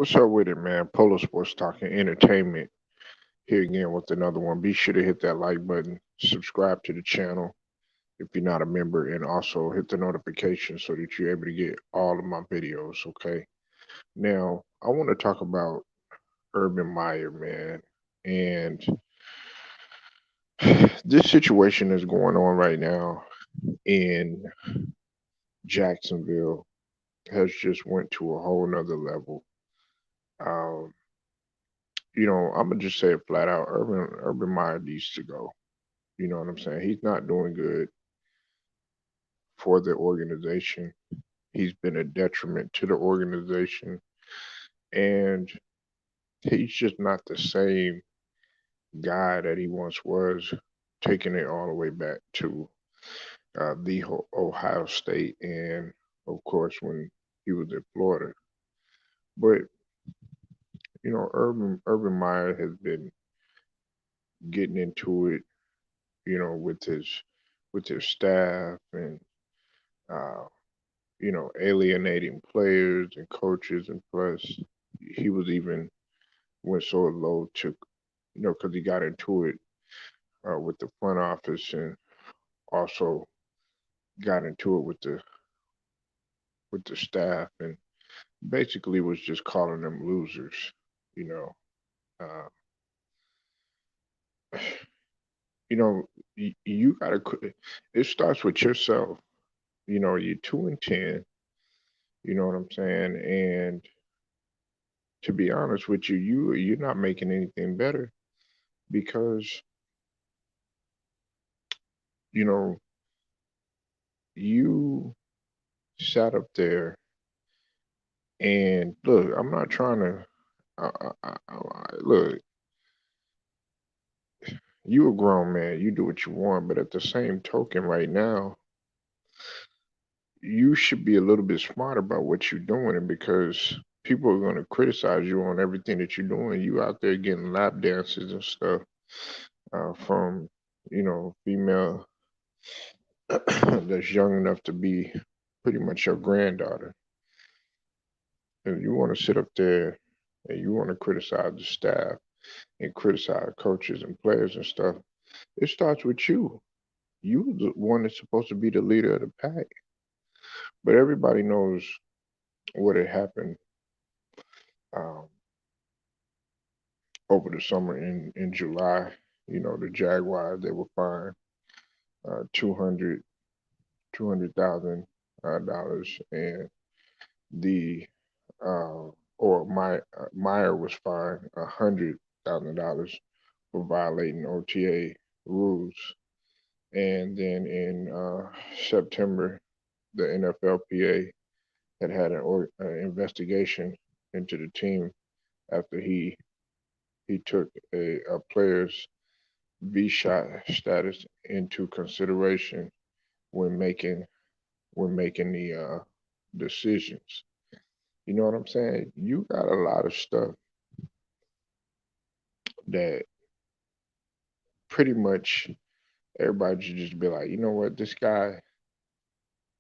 What's up with it, man? Polo Sports Talking Entertainment here again with another one. Be sure to hit that like button, subscribe to the channel if you're not a member, and also hit the notification so that you're able to get all of my videos, okay? Now, I want to talk about Urban Meyer, man. And this situation that's going on right now in Jacksonville has just went to a whole nother level. Um, I'm gonna just say it flat out. Urban Meyer needs to go. You know what I'm saying? He's not doing good for the organization. He's been a detriment to the organization, and he's just not the same guy that he once was. Taking it all the way back to Ohio State, and of course when he was at Florida. But Urban Meyer has been getting into it, with his staff and uh, alienating players and coaches, and plus he was even went so low to, because he got into it with the front office, and also got into it with the staff, and basically was just calling them losers. You know, uh, you know, you gotta. It starts with yourself. You're 2-10. You know what I'm saying? And to be honest with you, you're not making anything better because you know you sat up there and look. I'm not trying to. Look, you a grown man. You do what you want, but at the same token, right now, you should be a little bit smart about what you're doing, and because people are going to criticize you on everything that you're doing. You out there getting lap dances and stuff from female that's young enough to be pretty much your granddaughter. And you want to sit up there and you want to criticize the staff and criticize coaches and players and stuff. It starts with you. You the one that's supposed to be the leader of the pack. But everybody knows what had happened um, over the summer in July. The Jaguars, they were fined uh, 200 $200,000, and the Meyer was fined $100,000 for violating OTA rules. And then in September, the NFLPA had an investigation into the team after he took a player's V-shot status into consideration when making the decisions. You know what I'm saying? You got a lot of stuff that pretty much everybody should just be like, you know what, this guy,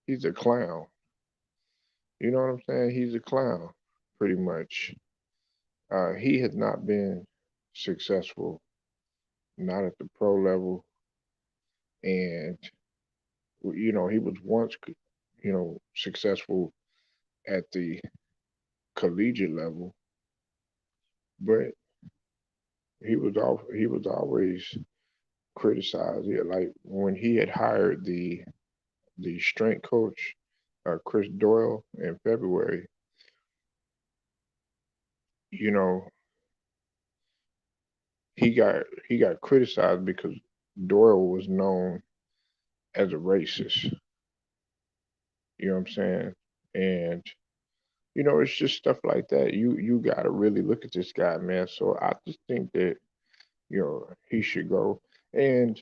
he's a clown. You know what I'm saying? He's a clown, pretty much. He has not been successful, not at the pro level, and he was once, successful at the collegiate level, but he was always criticized. Yeah, like when he had hired the strength coach, Chris Doyle, in February. You know, he got he got criticized because Doyle was known as a racist. You know what I'm saying? And it's just stuff like that. You got to really look at this guy, man. So I just think that he should go. And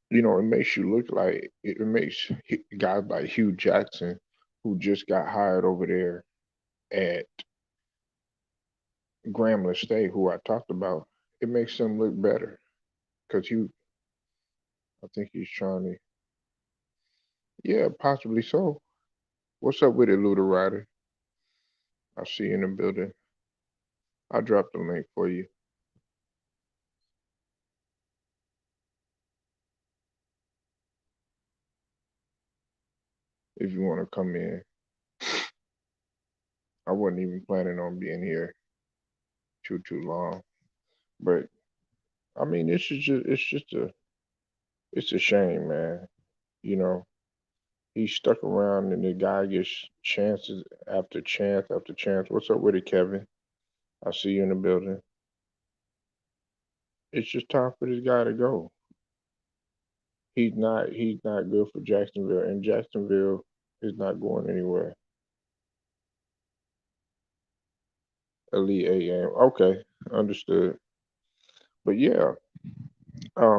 it makes you look like it makes guys like Hugh Jackson, who just got hired over there at Grambling State, who I talked about, it makes him look better because I think he's trying to, yeah, possibly so. What's up with it, Luda Ryder? I see you in the building. I'll drop the link for you if you want to come in. I wasn't even planning on being here too long, but I mean, it's a shame, man. You know, he stuck around and the guy gets chances after chance after chance. What's up with it, Kevin? I see you in the building. It's just time for this guy to go. He's not good for Jacksonville, and Jacksonville is not going anywhere. Elite AM. Okay, understood. But yeah,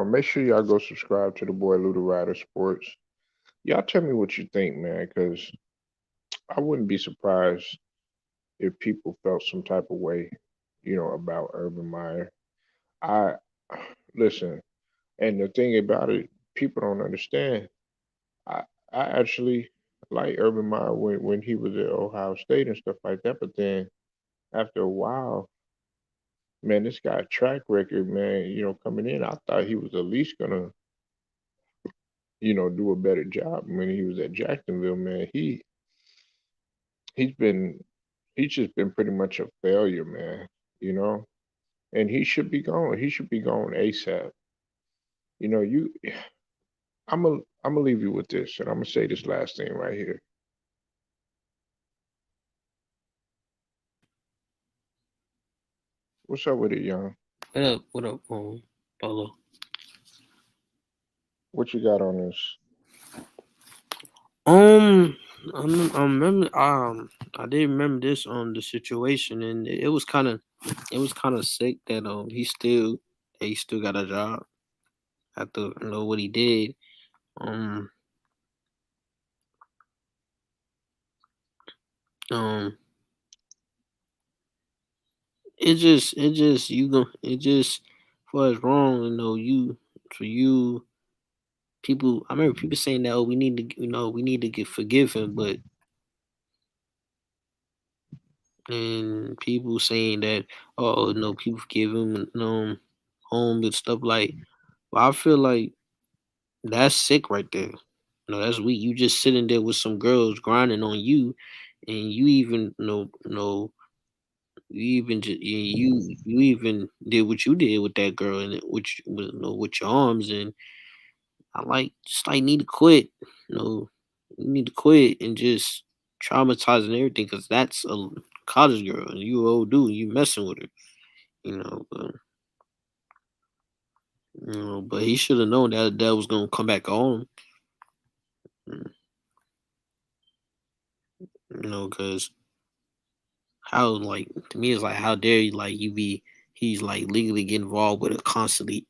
make sure y'all go subscribe to the boy Luda Rider Sports. Y'all tell me what you think, man, because I wouldn't be surprised if people felt some type of way, about Urban Meyer. I listen, and the thing about it, people don't understand. I I actually like Urban Meyer when he was at Ohio State and stuff like that. But then after a while, man, this guy track record, man, coming in, I thought he was at least gonna, do a better job when he was at Jacksonville, man. He's been he's just been pretty much a failure, man. You know, and he should be gone. He should be gone ASAP. You know, you I'm gonna leave you with this, and I'm gonna say this last thing right here. What's up with it, young? What up? What up, Polo? What you got on this? Um, I remember. I did remember this on the situation, and it was kind of sick that he still got a job after what he did. Um, um, it just you go it just for it's wrong. For you people. I remember people saying that we need to we need to get forgive him, but and people saying that people forgive him home and stuff like. Well, I feel like that's sick right there. That's weak. You just sitting there with some girls grinding on you, and you even you even did what you did with that girl and which with your arms and I like just like need to quit. You know, you need to quit and just traumatizing everything because that's a college girl and you old dude. You messing with her. You know, but, but he should have known that that was gonna come back on. mm, because how like to me it's like how dare you like you be he's like legally get involved with a constantly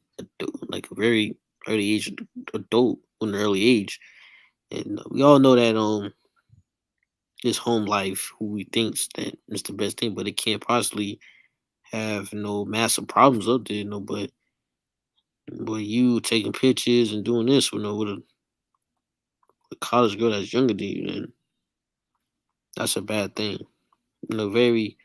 like a very early age adult in an early age, and we all know that his home life who he thinks that is the best thing, but it can't possibly have no massive problems up there, but you taking pictures and doing this a college girl that's younger than you, then that's a bad thing. Very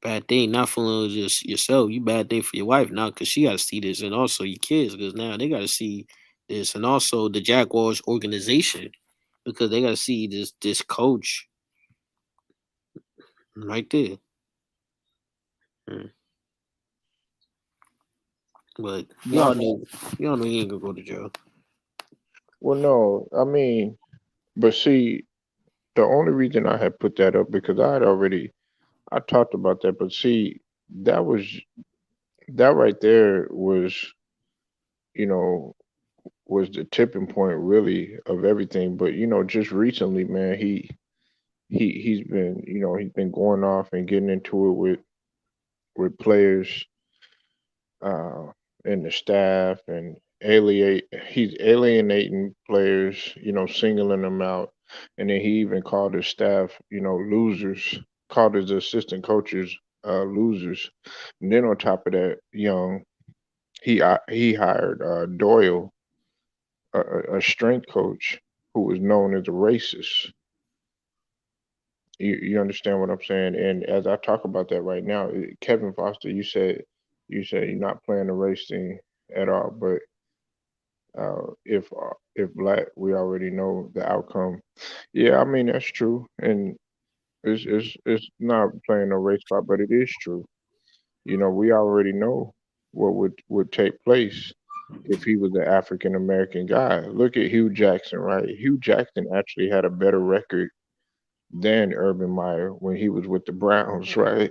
bad thing. Not for just yourself, you bad thing for your wife now because she got to see this, and also your kids because now they got to see this, and also the Jaguars organization because they got to see this coach right there. Mm. But Not we all know he ain't gonna go to jail. well, no. I mean, but see, the only reason I had put that up because I talked about that, but see, that was that right there you know, was the tipping point really of everything. But just recently, man, he's been going off and getting into it with players uh and the staff and he's alienating players, singling them out. And then he even called his staff, losers, called his assistant coaches losers. And then on top of that, he hired Doyle, a strength coach who was known as a racist. You understand what I'm saying? And as I talk about that right now, Kevin Foster, you said you're not playing the race thing at all, but if black, we already know the outcome. Yeah, I mean that's true, and it's not playing a race spot, but it is true. You know, we already know what would take place if he was an African American guy. Look at Hugh Jackson, right? Hugh Jackson actually had a better record than Urban Meyer when he was with the Browns, right?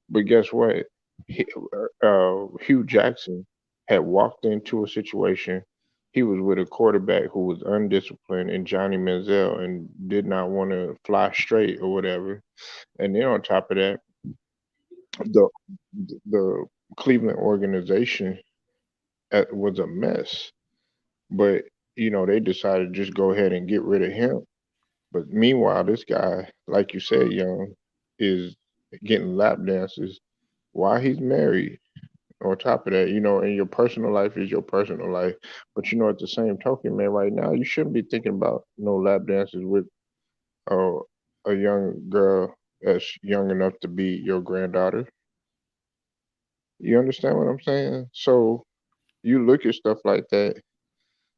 But guess what? He, Hugh Jackson had walked into a situation. He was with a quarterback who was undisciplined and Johnny Manziel and did not want to fly straight or whatever. And then on top of that, the the Cleveland organization was a mess. But you know they decided to just go ahead and get rid of him. But meanwhile, this guy, like you said, Young, is getting lap dances while he's married. On top of that, you know, and your personal life is your personal life. But you know, at the same token, man, right now you shouldn't be thinking about no lap dances with uh, a young girl that's young enough to be your granddaughter. You understand what I'm saying? So you look at stuff like that,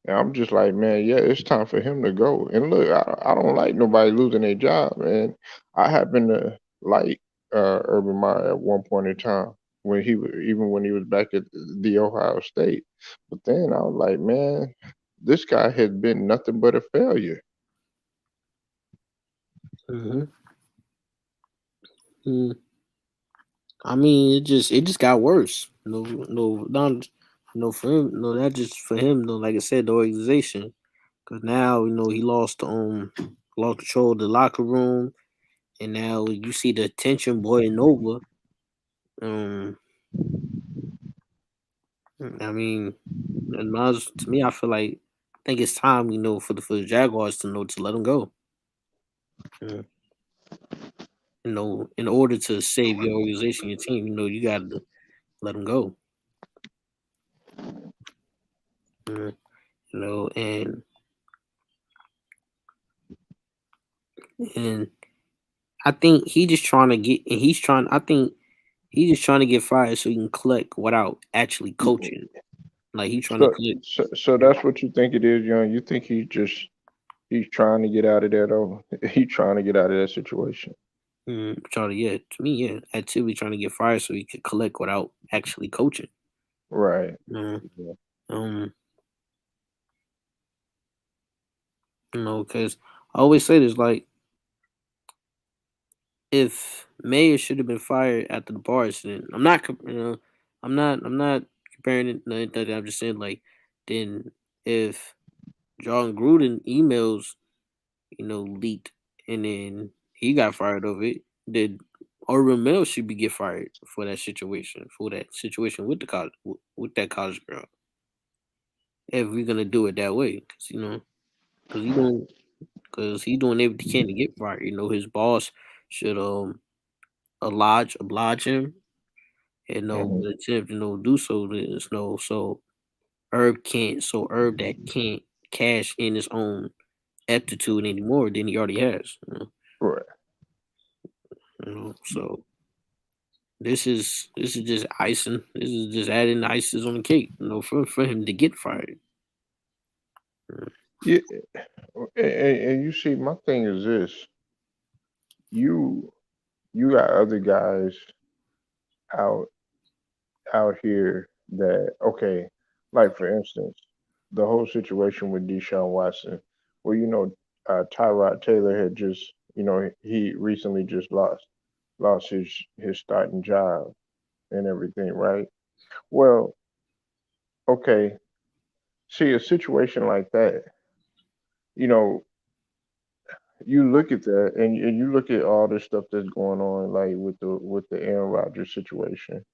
and I'm just like, man, yeah, it's time for him to go. And look, I don't like nobody losing their job, man. I happen to like Urban Meyer at one point in time when he was even when he was back at the Ohio State. But then I was like, man, this guy has been nothing but a failure. Hmm. Mm. I mean, it just got worse. Not no for him. No, not just for him. No, like I said, the organization. Cause now he lost control of the locker room, and now you see the tension boiling over. Um, I mean, and to me, I think it's time for the Jaguars to let him go. Uh, in order to save your organization, your team, you got to let him go. Uh, and and I think he just trying to get, and he's trying. I think he's just trying to get fired so he can collect without actually coaching. Like he's trying to So, collect. so that's what you think it is, Young. You think he's trying to get out of there though. He's trying to get out of that situation. Trying to, yeah, to me, yeah, actively trying to get fired so he could collect without actually coaching. Right. Uh, Yeah. um, because I always say this, like, if Mayer should have been fired after the bar incident, I'm not comparing it. Nothing. I'm just saying, like, then if John Gruden emails, leaked, and then he got fired over it, then Orville Mel should be get fired for that situation with the college with that college girl. If we're gonna do it that way, because he doing because he doing everything he can to get fired. His boss should oblige him, and Hmm. attempt do so. There's no Herb that can't cash in his own aptitude anymore than he already has. Right. So this is just icing. This is just adding ices on the cake. For him to get fired. Yeah. And you see, my thing is this: you you got other guys out out here that okay, like for instance, the whole situation with Deshaun Watson, where Tyrod Taylor had just he recently just lost his starting job and everything, right? Well, okay, see a situation like that, you know, you look at that and you look at all the stuff that's going on, like with the Aaron Rodgers situation,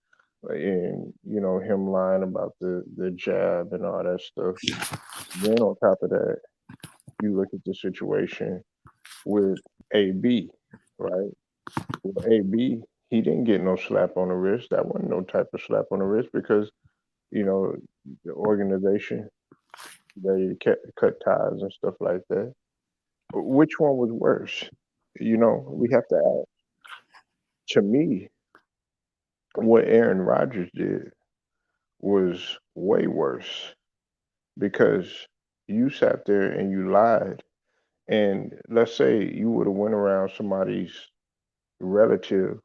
and him lying about the jab and all that stuff. Then on top of that, you look at the situation with AB, right? With AB, he didn't get no slap on the wrist. That wasn't no type of slap on the wrist because you know the organization they kept cut ties and stuff like that. Which one was worse? We have to ask. To me, what Aaron Rodgers did was way worse because you sat there and you lied. And let's say you would have went around somebody's relative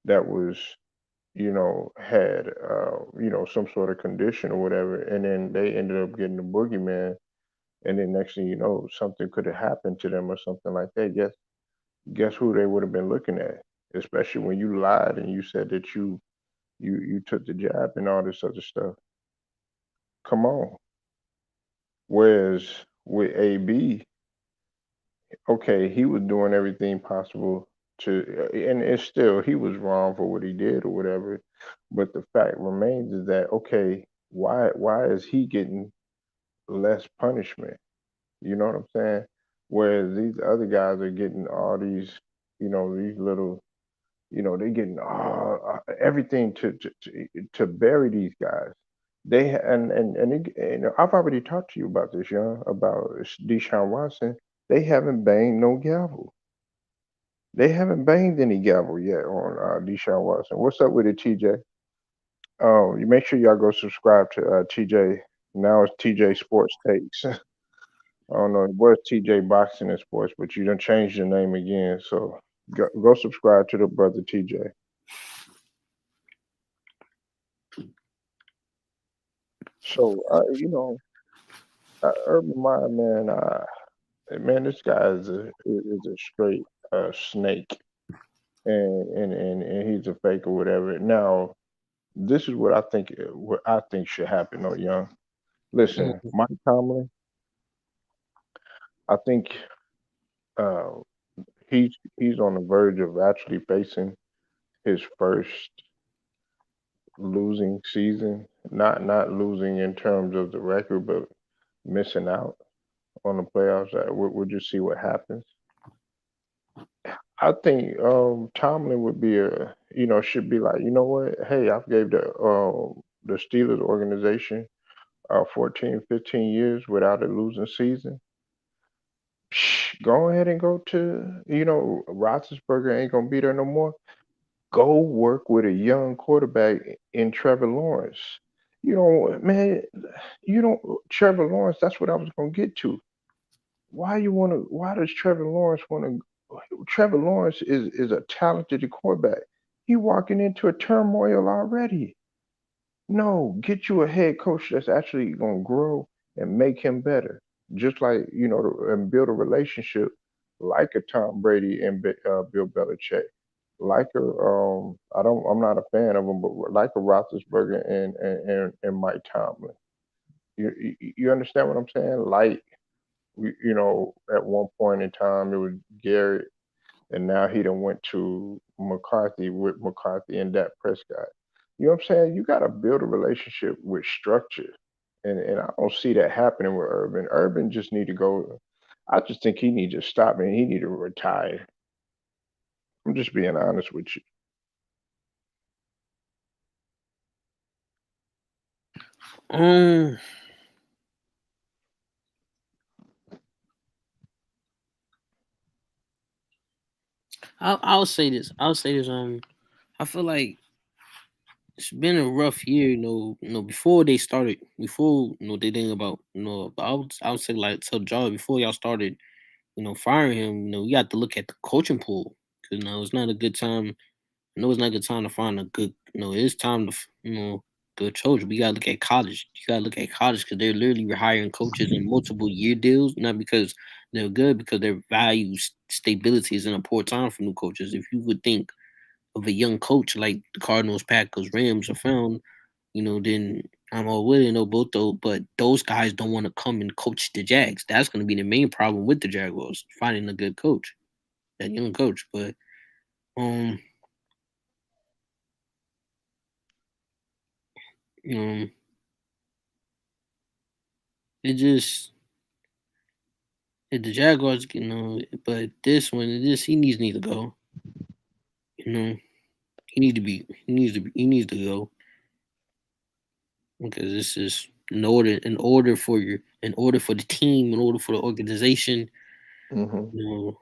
that was, had, some sort of condition or whatever, and then they ended up getting the boogeyman, and then next thing you know, something could have happened to them or something like that. Guess who they would have been looking at? Especially when you lied and you said that you took the jab and all this other stuff. Come on. Whereas with AB, okay, he was doing everything possible and it's still he was wrong for what he did or whatever. But the fact remains is that okay, why is he getting less punishment? You know what I'm saying? Whereas these other guys are getting all these little, they're getting everything to bury these guys. I've already talked to you about this, young, about Deshaun Watson. They haven't banged no gavel. They haven't banged any gavel yet on Deshaun Watson. What's up with it, TJ? You make sure y'all go subscribe to TJ. Now it's TJ Sports Takes. I don't know, it was TJ Boxing and Sports, but you done changed the name again. So go subscribe to the brother TJ. So Urban Meyer, man, man, this guy is a straight snake, and he's a fake or whatever. Now, this is what I think should happen. Though, young, listen, Mm. Mike Tomlin, I think uh, he's on the verge of actually facing his first losing season. Not losing in terms of the record, but missing out on the playoffs. We'll just see what happens. I think Tomlin would be should be like, you know what? Hey, I've gave the Steelers organization 14, 15 years without a losing season. Go ahead and go to, Roethlisberger ain't gonna be there no more. Go work with a young quarterback in Trevor Lawrence. Man, Trevor Lawrence. That's what I was gonna get to. Why does Trevor Lawrence want to? Trevor Lawrence is a talented quarterback. He walking into a turmoil already. No, get you a head coach that's actually going to grow and make him better. Just like, and build a relationship like a Tom Brady and Bill Belichick. I'm not a fan of them, but like a Roethlisberger and Mike Tomlin. You understand what I'm saying? Like, at one point in time it was Garrett, and now he done went to McCarthy with McCarthy and Dak Prescott. You know what I'm saying? You got to build a relationship with structure, and I don't see that happening with Urban. Urban just need to go. I just think he need to stop and he need to retire. I'm just being honest with you. Um, I'll say this. I'll say this. I feel like it's been a rough year. Before they started, before they think about I would say like tell Jaw before y'all started, firing him. You have to look at the coaching pool because it's not a good time. I know it's not a good time to find a good. It's time to good coach. But you gotta look at college. You gotta look at college because they're literally hiring coaches in multiple year deals, not because they're good, because their values stability is in a poor time for new coaches. If you would think of a young coach like the Cardinals, Packers, Rams are found, then I'm all with it. Both those, but those guys don't want to come and coach the Jags. That's going to be the main problem with the Jaguars finding a good coach, that young coach. But um, um, it just the Jaguars, but this one, he needs to go. You know, he needs to go because this is in order for the team, in order for the organization. Hmm. You know,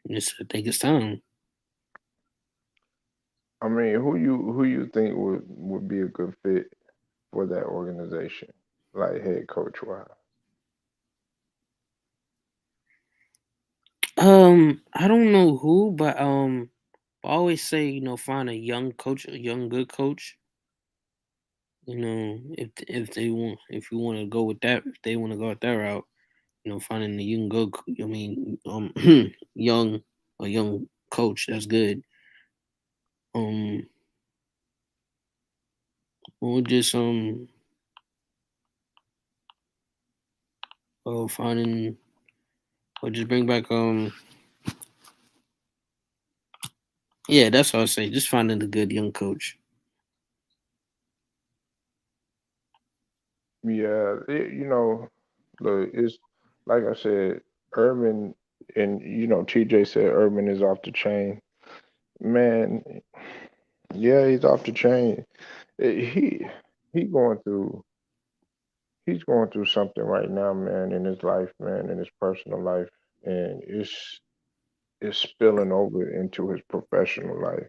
I think it's time. I mean, who you think would be a good fit for that organization, like head coach wise? I don't know who, but I always say, find a young coach, a young good coach. If they want, if you want to go with that, if they want to go with that route, finding a young good, I mean, young a young coach that's good. Um, or just finding or just bring back yeah, that's what I say. Just finding a good young coach. Yeah, look, it's like I said, Urban, and TJ said Urban is off the chain. Man, yeah, he's off the chain. He going through he's going through something right now, man, in his life, man, in his personal life, and it's spilling over into his professional life.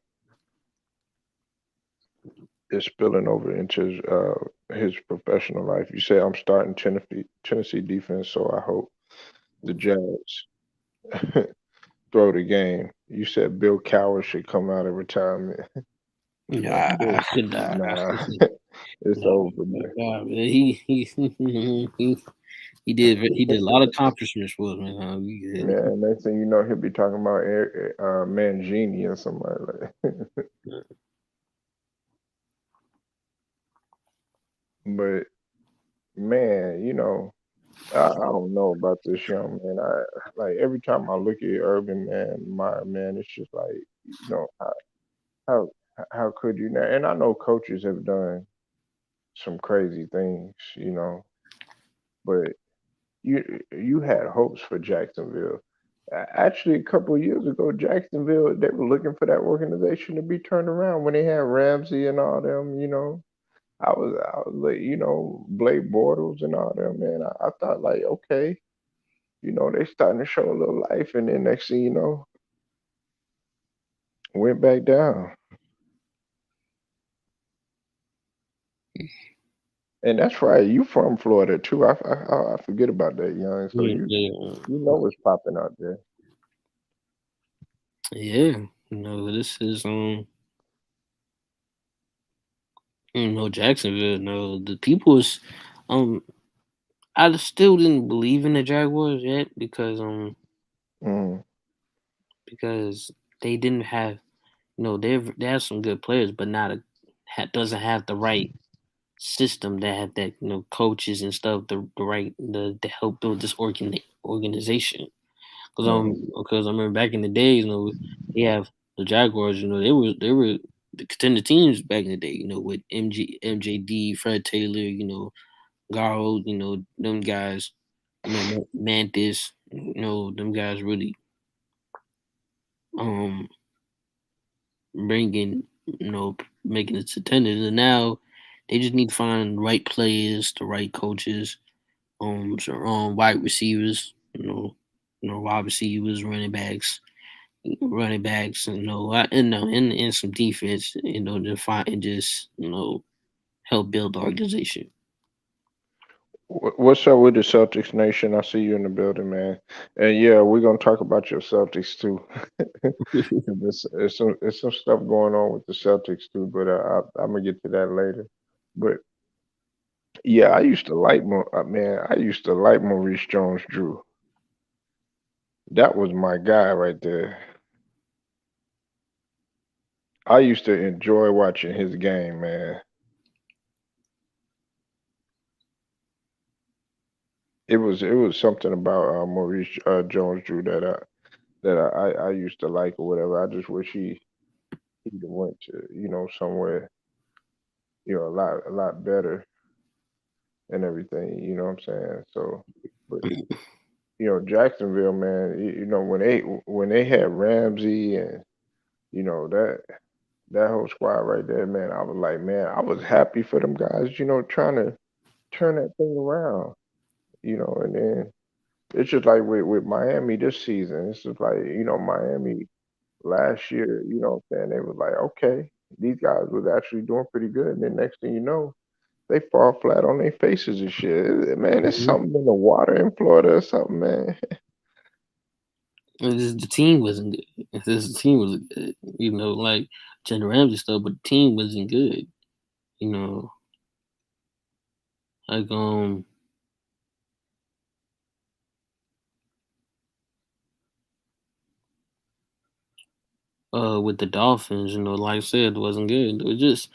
It's spilling over into his professional life. You say I'm starting Tennessee defense, so I hope the Jags throw the game. You said Bill Cowher should come out of retirement. Yeah, Bill, nah, it's over, man. he did a lot of accomplishments for us, man. We good. Man, next thing you know, he'll be talking about Mangini or somebody like. But man, I don't know about this young man. I like every time I look at Urban Meyer, man, it's just like, how how could you not? And I know coaches have done some crazy things, but you had hopes for Jacksonville. Actually, a couple of years ago, Jacksonville, they were looking for that organization to be turned around when they had Ramsey and all them. I was like, Blake Bortles and all them, man. I thought like, okay, they starting to show a little life, and then next thing you know, went back down. And that's right, you from Florida too. I forget about that, young. So Yeah, you yeah, know what's popping out there. yeah. This is Jacksonville. No, the people is um. I still didn't believe in the Jaguars yet Mm, because they didn't have they have some good players, but not doesn't have the right system that have that coaches and stuff the right the to help build this organization. mm. Because I remember back in the days, they have the Jaguars. They were the contender teams back in the day. With MJD, Fred Taylor, Garro, them guys. Mantis. Them guys really um bringing making it to contenders, and now they just need to find the right players, the right coaches, wide receivers, wide receivers, running backs, and some defense, to find and just help build the organization. What's up with the Celtics Nation? I see you in the building, man. And yeah, we're gonna talk about your Celtics too. 'Cause it's some stuff going on with the Celtics too, but I'm gonna get to that later. But yeah, I used to like Maurice Jones-Drew. That was my guy right there. I used to enjoy watching his game, man. It was something about Maurice Jones-Drew that I used to like or whatever. I just wish he'd have went to somewhere a lot better and everything. You know what I'm saying? So, but Jacksonville, man. When they had Ramsey and that whole squad right there, man. I was like, man, I was happy for them guys. Trying to turn that thing around. And then It's just like with Miami this season. It's just like, Miami last year, what I'm saying? They was like, okay, these guys was actually doing pretty good. And then next thing you know, they fall flat on their faces and shit. Man, it's Mhm. something in the water in Florida or something, man. And just the team wasn't good. It's just the team wasn't good. Like Jalen Ramsey stuff, but the team wasn't good. You know, like with the Dolphins, like I said, it wasn't good. It's just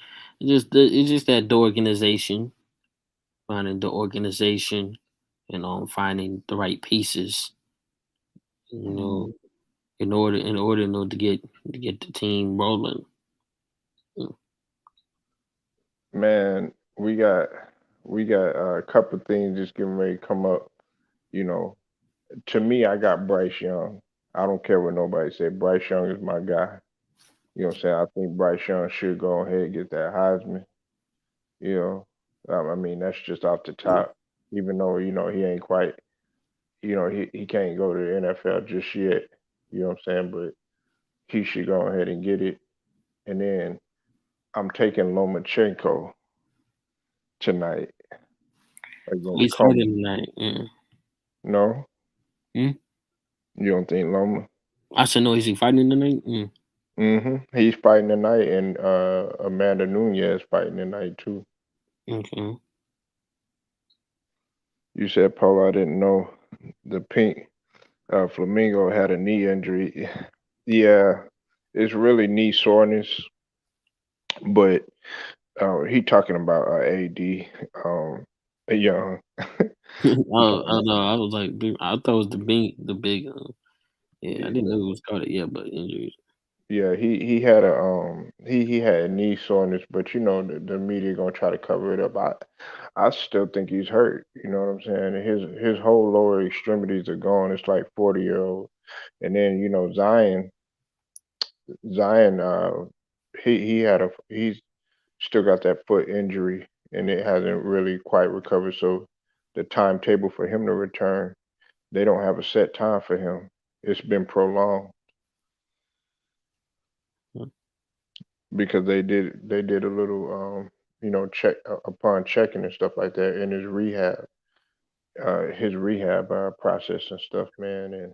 that the organization, finding the organization, finding the right pieces, you Mhm. know, in order to get the team rolling. Mm. Man, we got a couple of things just getting ready to come up. You know, to me, I got Bryce Young. I don't care what nobody say. Bryce Young is my guy. You know what I'm saying? I think Bryce Young should go ahead and get that Heisman. You know, I mean that's just off the Yeah. top. Even though he ain't quite, he can't go to the NFL just yet. You know what I'm saying? But he should go ahead and get it. And then I'm taking Lomachenko tonight against We started Coleman. tonight. Yeah. No, Hmm? you don't think Loma? I should know. Is he fighting tonight? Mm. He's fighting tonight, and Amanda Nunez fighting tonight too. Okay. You said, Paul, I didn't know the pink flamingo had a knee injury. Yeah, it's really knee soreness, but he talking about AD, young. He Oh, talking oh about, no, I was like, I thought it was the big. Yeah, I didn't yeah, know it was called it yet, but injuries. yeah. He had he had knee soreness, but the media gonna try to cover it up. I still think he's hurt. You know what I'm saying? His whole lower extremities are gone. It's like 40-year old. And then Zion, he's still got that foot injury, and it hasn't really quite recovered. So the timetable for him to return, they don't have a set time for him. It's been prolonged Mm. because they did a little check upon checking and stuff like that in his rehab process and stuff, man. And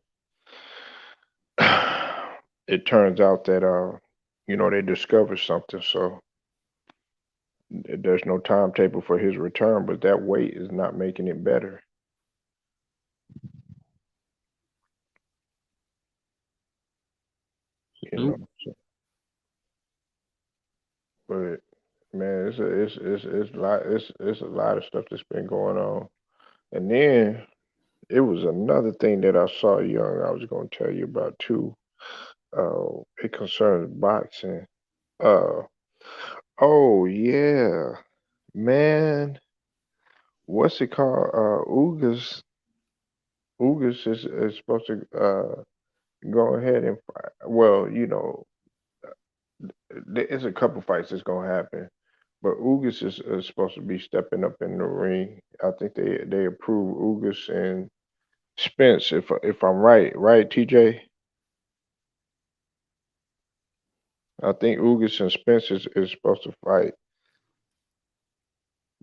it turns out that they discovered something. So there's no timetable for his return, but that weight is not making it better. You Mm. know. So, but man, it's a lot of stuff that's been going on. And then it was another thing that I saw, young. I was going to tell you about too. It concerns boxing. Uh, oh yeah, man. What's it called? Ugas is supposed to go ahead and fight. Well, there's a couple fights that's gonna happen, but Ugas is supposed to be stepping up in the ring. I think they approved Ugas and Spence. If I'm right, TJ. I think Ugas and Spence is supposed to fight,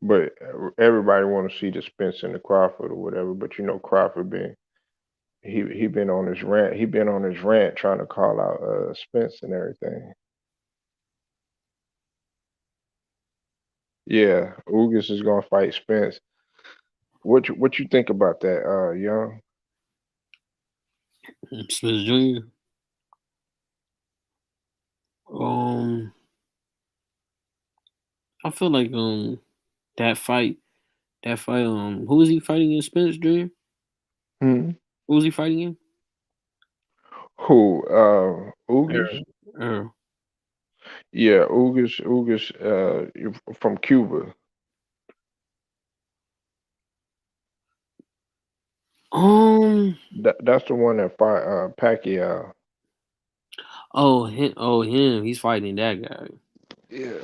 but everybody want to see the Spence and the Crawford or whatever. But Crawford he been on his rant. He been on his rant trying to call out Spence and everything. Yeah, Ugas is gonna fight Spence. What you think about that, Young? Smith Jr. Um, I feel like that fight who was he fighting in Spence Jr.? Hmm? Who was he fighting in? Who? Ugas? Earl. Earl. Yeah, Ugas. From Cuba. Um. That's the one that fought Pacquiao. Oh him. He's fighting that guy. Yeah.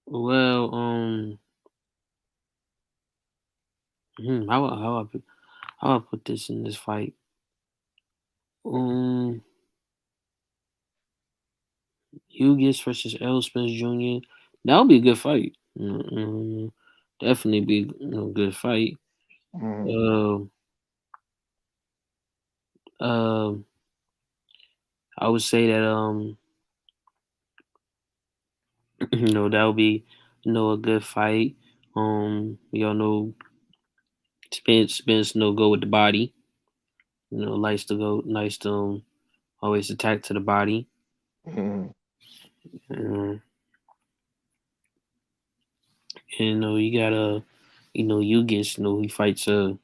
Well, how I put this in this fight? Um, Hughes versus Errol Spence Jr. That would be a good fight. Definitely be good fight. Mhm. Uh, uh, I would say that that would be a good fight. We all know Spence go with the body. Likes to go, likes to always attack to the body. Mhm. Um, and you gotta, Hughes, he fights he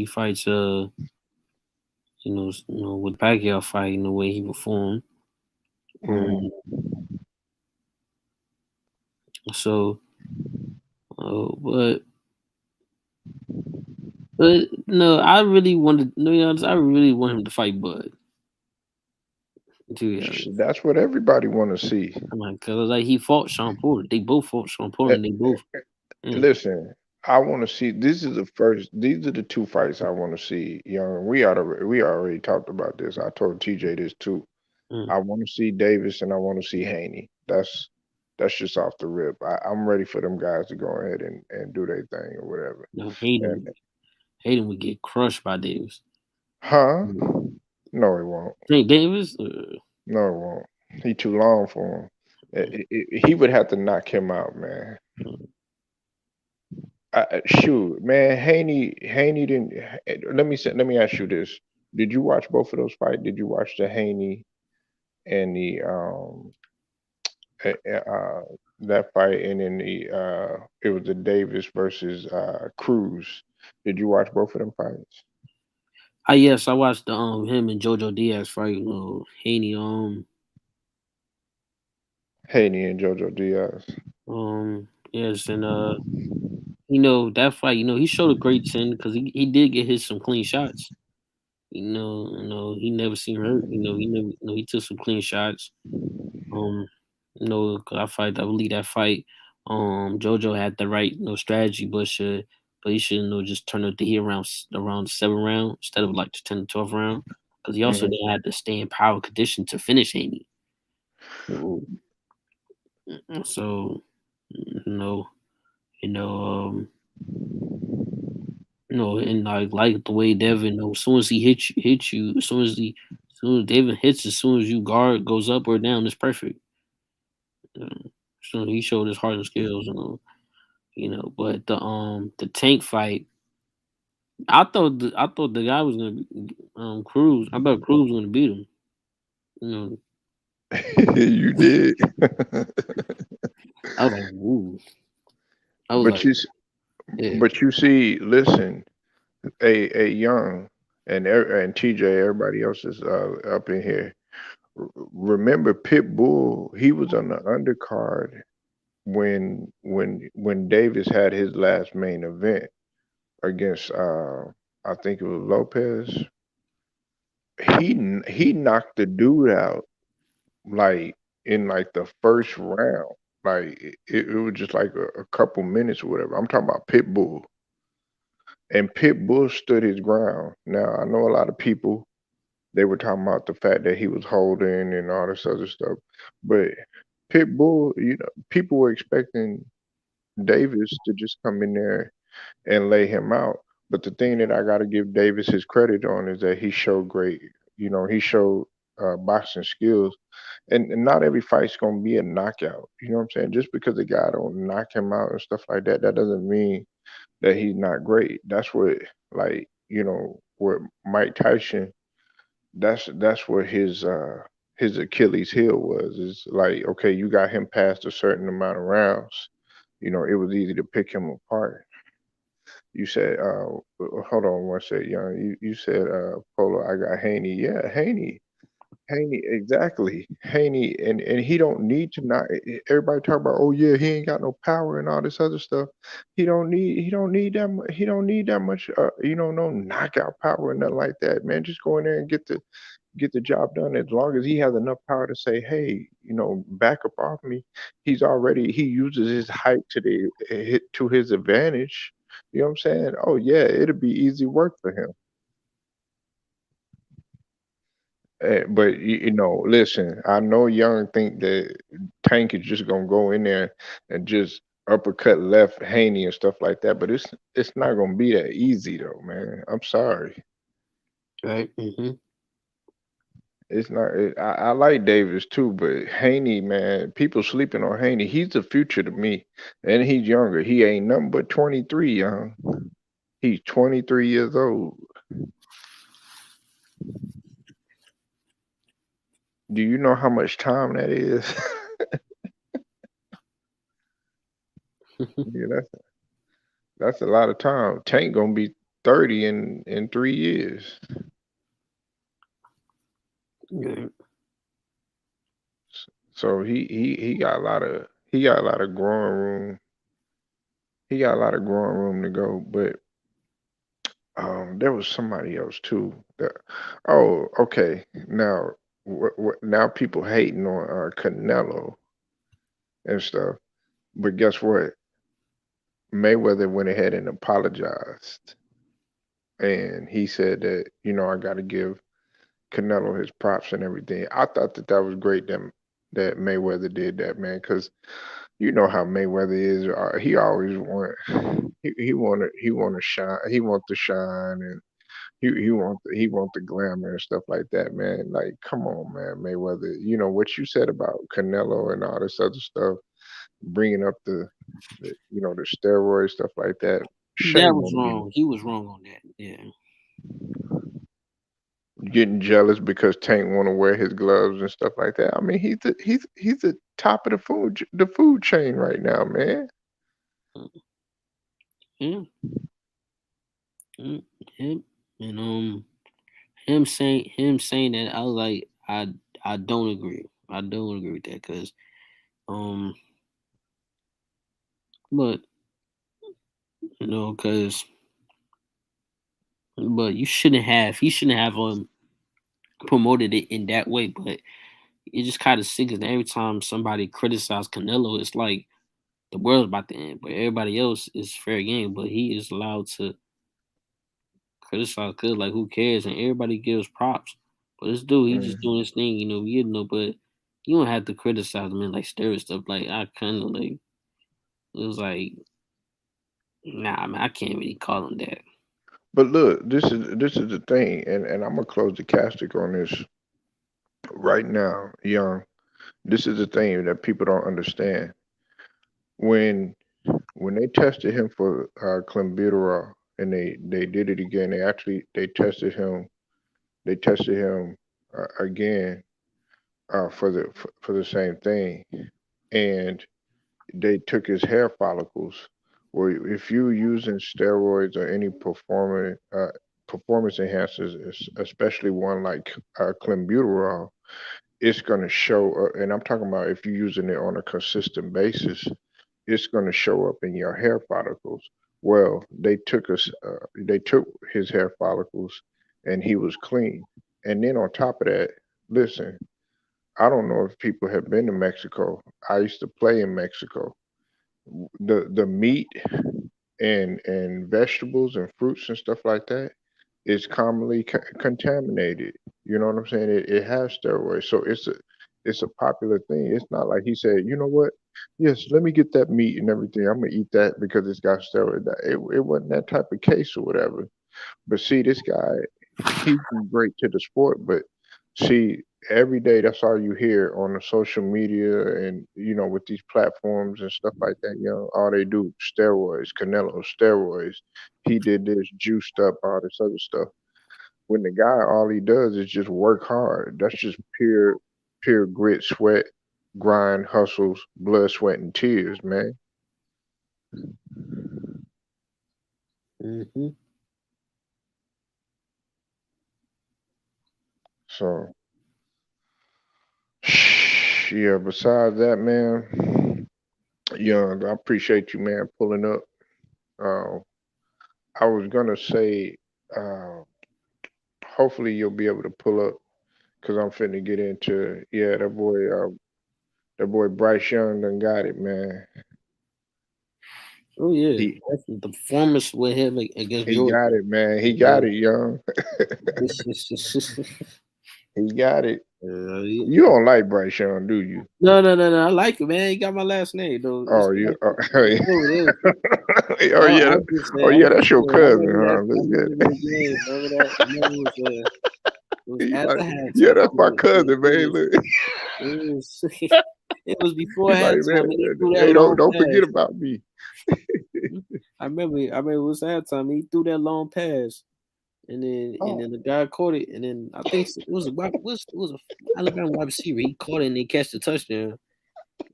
fights with Pacquiao fight in the way he performed. Mhm. Um, so, but no, I really wanted, no, I really want him to fight Bud. To be honest, That's what everybody want to see. I'm like, cause like he fought Sean Porter. They both fought Sean Porter, Eh, and they eh, both, mm, Listen, I want to see. This is the first. These are the two fights I want to see. Young. We already talked about this. I told TJ this too. mm, I want to see Davis and I want to see Haney. That's just off the rip. I'm ready for them guys to go ahead and do their thing or whatever. And Hayden would get crushed by Davis. huh? Mm. No, it won't. Think Davis? No, it won't. He too long for him. He would have to knock him out, man. Mm. Shoot, man, Haney didn't. Let me ask you this: did you watch both of those fights? Did you watch the Haney and the uh, uh, that fight, and then the it was the Davis versus Cruz? Did you watch both of them fights? Yes, I watched him and JoJo Diaz fight. Haney Haney and JoJo Diaz. yes, and that fight. He showed a great chin because he did get hit some clean shots. He never seemed hurt. He never. He took some clean shots. Um, 'cause I believe that fight. JoJo had the right strategy, but he should just turn up the heat around the 7th round instead of like the 10th, 12th round, because he also Hmm. didn't have to stay in power condition to finish Haney. So, so you know, you know, and like the way Devin, as soon as he hit you, as soon as Devin hits, as soon as you guard goes up or down, it's perfect. So he showed his heart and skills, But the tank fight, I thought the guy was gonna be Cruz. I thought Cruz was gonna beat him. You know, You did, I was like, ooh. I was but like, yeah, you see, listen, a young and TJ, everybody else is up in here. Remember Pitbull? He was on the undercard when Davis had his last main event against I think it was Lopez. He knocked the dude out like in like the first round. Like it was just like a couple minutes or whatever. I'm talking about Pitbull. And Pitbull stood his ground. Now I know a lot of people they were talking about the fact that he was holding and all this other stuff. But Pitbull, people were expecting Davis to just come in there and lay him out. But the thing that I got to give Davis his credit on is that he showed great, he showed boxing skills. And not every fight's gonna be a knockout. You know what I'm saying? Just because the guy don't knock him out and stuff like that, that doesn't mean that he's not great. That's what, like, what Mike Tyson. That's what his Achilles heel was. Is like, okay, you got him past a certain amount of rounds. It was easy to pick him apart. You said, hold on one second, young. You said, Polo, I got Haney. Yeah, Haney, exactly. Haney, and he don't need to not. Everybody talk about, oh yeah, he ain't got no power and all this other stuff. He don't need that much. He don't need that much. No knockout power and nothing like that. Man, just go in there and get the job done. As long as he has enough power to say, "Hey, back up off me," he uses his height to his advantage. You know what I'm saying? Oh yeah, it'll be easy work for him. But listen, I know Young think that Tank is just gonna go in there and just uppercut left Haney and stuff like that, but it's not gonna be that easy though, man. I'm sorry. Right. Mm-hmm. It's not. I like Davis too, but Haney, man, people sleeping on Haney. He's the future to me, and he's younger. He ain't nothing but 23, young. He's 23 years old. Do you know how much time that is? Yeah, that's a lot of time. Tank gonna be 30 in 3 years. Yeah. So he got a lot of growing room. He got a lot of growing room to go. But there was somebody else too. Oh, okay. Now now people hating on Canelo and stuff. But guess what? Mayweather went ahead and apologized, and he said that I got to give Canelo his props and everything. I thought that was great that Mayweather did that, man, because you know how Mayweather is. He always he want to shine. He want to shine, and he want the glamour and stuff like that, man. Like, come on, man, Mayweather. You know what you said about Canelo and all this other stuff, bringing up the steroid stuff like that. That Shame was on you. wrong. He was wrong on that. Yeah. Getting jealous because Tank want to wear his gloves and stuff like that. I mean, he's the top of the food chain right now, man. Yeah. Mm, him and him saying that I was like I don't agree. I don't agree with that because um but because but you shouldn't have promoted it in that way. But it just kind of sinks that every time somebody criticizes Canelo, it's like the world's about to end. But everybody else is fair game. But he is allowed to criticize because like who cares? And everybody gives props. But this dude, he just Mhm. doing his thing, but you don't have to criticize him and like stare stuff. Like I kinda like it was like nah man, I can't really call him that. But look, this is the thing, and I'm gonna close the castic on this right now, young. This is the thing that people don't understand. When when they tested him for clenbuterol, and they did it again, they tested him again for the same thing, and they took his hair follicles. Well, if you're using steroids or any performance enhancers, especially one like clenbuterol, it's going to show up. And I'm talking about if you're using it on a consistent basis, it's going to show up in your hair follicles. Well, they took his hair follicles, and he was clean. And then on top of that, listen, I don't know if people have been to Mexico. I used to play in Mexico. The meat and vegetables and fruits and stuff like that is commonly contaminated. You know what I'm saying? It has steroids, so it's a popular thing. It's not like he said, you know what? Yes, let me get that meat and everything. I'm gonna eat that because it's got steroids. It wasn't that type of case or whatever. But see, this guy, he's been great to the sport, but see, every day that's all you hear on the social media and with these platforms and stuff like that. All they do steroids, Canelo steroids. He did this, juiced up, all this other stuff. When the guy, all he does is just work hard. That's just pure grit, sweat, grind, hustles, blood, sweat, and tears, man. Hmm. So, yeah. Besides that, man. Young, I appreciate you, man, pulling up. Uh, I was gonna say, uh, hopefully you'll be able to pull up cause I'm finna get into yeah that boy Bryce Young done got it, man. Oh yeah, He definitely. The performance with him against he got Georgia. it, man. He got Yeah. it, Young. He got it. Yeah. You don't like Bryce Young, do you? No, no, no, no. I like it, man. He got my last name, though. It's Oh, you. Oh, it's cool. It is. oh yeah. I'm just Oh saying. I'm yeah. That's just your saying. I cousin, remember that. huh? I Look at remember that game. Remember that? I remember it was he after like, yeah, halftime. that's my cousin, man. It Look, was it was before he like, halftime, man, and he threw that hey, long don't forget pass. about me. I remember it was halftime. He threw that long pass, and Oh, then the guy caught it, and then I think it was a Alabama wide receiver. He caught it and he catch the touchdown.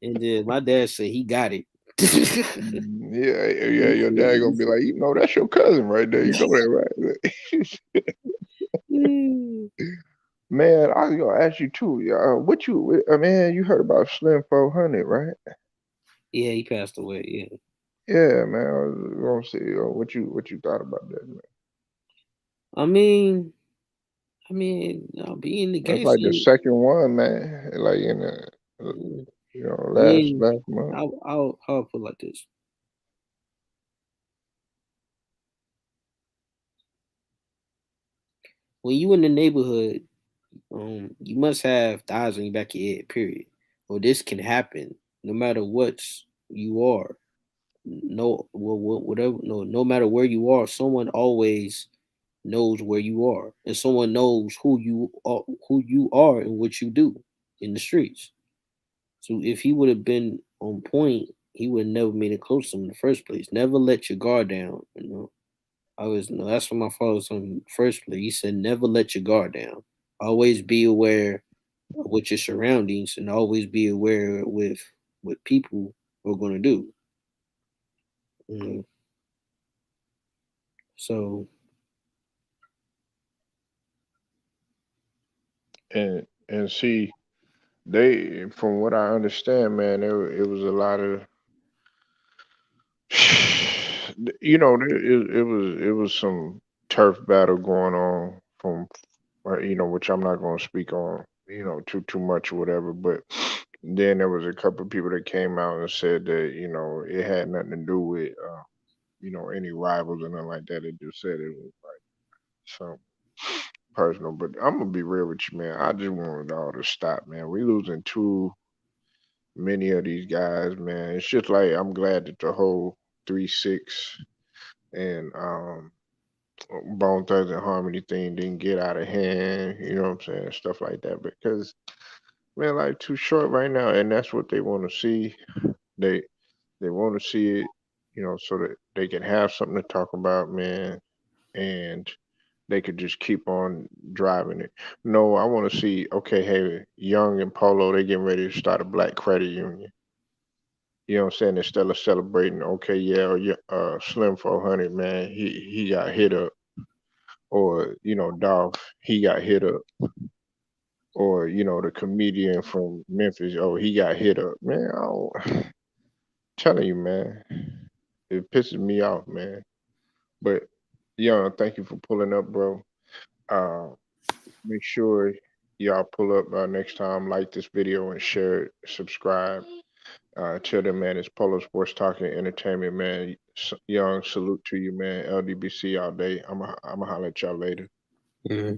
And then my dad said he got it. yeah, yeah. He Your said, dad he gonna be like, you know, that's your cousin right there. You know that, right? said, Man, I was gonna ask you too. What you? Man, you heard about Slim 400, right? yeah, he passed away. Yeah, Yeah, man. I was gonna say, what you thought about that, man? I mean, being the That's like the gangster. second one, man. Like in the, mm, I last mean, last month. I'll put it like this: when you in the neighborhood, you must have the eyes on your back of your head. Period. Or this can happen no matter what you are. No, whatever. No matter where you are, someone always knows where you are, and someone knows who you are, and what you do in the streets. So if he would have been on point, he would have never made it close to him in the first place. Never let your guard down. I was no. That's what my father was in the first place. He said, never let your guard down. Always be aware of what your surroundings, and always be aware with what people are going to do. You know? So And see, they from what I understand, man, it was a lot of it was some turf battle going on from which I'm not going to speak on too much or whatever, but then there was a couple of people that came out and said that it had nothing to do with any rivals or nothing like that. They just said it was like some personal. But I'm gonna be real with you, man. I just want it all to stop, man. We losing too many of these guys, man. It's just like I'm glad that the whole 3-6 and Bone Thugs and Harmony thing didn't get out of hand. You know what I'm saying? Stuff like that. Because man, like too short right now, and that's what they want to see. They they want to see it, so that they can have something to talk about, man, and they could just keep on driving it. No, I want to see. Okay, hey, Young and Polo, they getting ready to start a Black Credit Union. You know what I'm saying? Instead of celebrating, okay, yeah, Slim 400, man, he got hit up, or Dolph, he got hit up, or the comedian from Memphis, oh, he got hit up, man. I don't, telling you, man, it pisses me off, man. But Young, thank you for pulling up, bro. Uh, make sure y'all pull up next time, like this video and share it, subscribe. Till then, man, it's Polo Sports Talking Entertainment, man. Young, salute to you, man. LDBC all day. I'm going to holler at y'all later. yeah.